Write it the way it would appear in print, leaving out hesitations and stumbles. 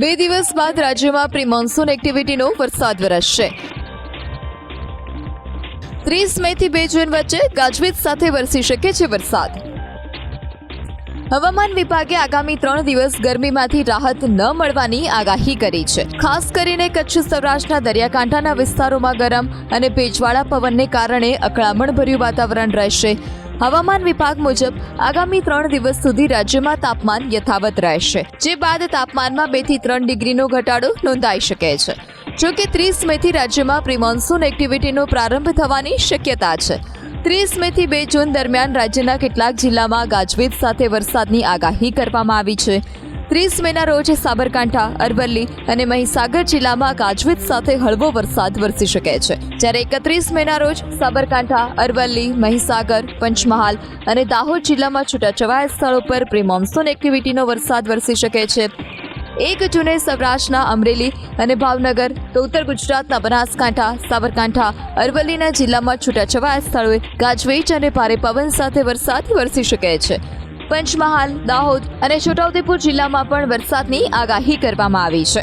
2 દિવસ બાદ રાજ્યમાં પ્રી મોન્સૂન એક્ટિવિટીનો વરસાદ વરસશે। 30 મે થી 2 જૂન વચ્ચે ગાજવીજ સાથે વરસી શકે છે વરસાદ। હવામાન વિભાગે આગામી 3 દિવસ ગરમીમાંથી રાહત ન મળવાની આગાહી કરી છે। ખાસ કરીને કચ્છ સૌરાષ્ટ્રના દરિયાકાંઠાના વિસ્તારોમાં ગરમ અને ભેજવાળા પવનને કારણે અકળામણભર્યું વાતાવરણ રહેશે। હવામાન વિભાગ મુજબ આગામી 3 દિવસ સુધી રાજ્યમાં તાપમાન યથાવત રહેશે, જે બાદ તાપમાનમાં 2 થી 3 ડિગ્રીનો ઘટાડો નોંધાઈ શકે છે। જો કે 30 મે થી રાજ્યમાં પ્રી મોન્સૂન એક્ટિવિટીનો પ્રારંભ થવાની શક્યતા છે। 30 મે થી 2 જૂન દરમિયાન રાજ્યના કેટલાક જિલ્લામાં ગાજવીજ સાથે વરસાદની આગાહી કરવામાં આવી છે। 30 મેના રોજ સાબરકાંઠા, અરવલ્લી અને મહીસાગર જિલ્લામાં ગાજવીજ સાથે હળવો વરસાદ વરસી શકે છે, જ્યારે 31 મેના રોજ સાબરકાંઠા, અરવલ્લી, મહીસાગર, પંચમહાલ અને દાહોદ જિલ્લામાં છૂટાછવાયા સ્થળો પર પ્રી મોન્સૂન એક્ટિવિટીનો વરસાદ વરસી શકે છે। 1 જૂને સૌરાષ્ટ્રના અમરેલી અને ભાવનગર, તો ઉત્તર ગુજરાતના બનાસકાંઠા, સાબરકાંઠા, અરવલ્લીના જિલ્લામાં છૂટાછવાયા સ્થળોએ ગાજવીજ અને ભારે પવન સાથે વરસાદ વરસી શકે છે। પંચમહાલ, દાહોદ અને છોટાઉદેપુર જિલ્લામાં પણ વરસાદની આગાહી કરવામાં આવી છે।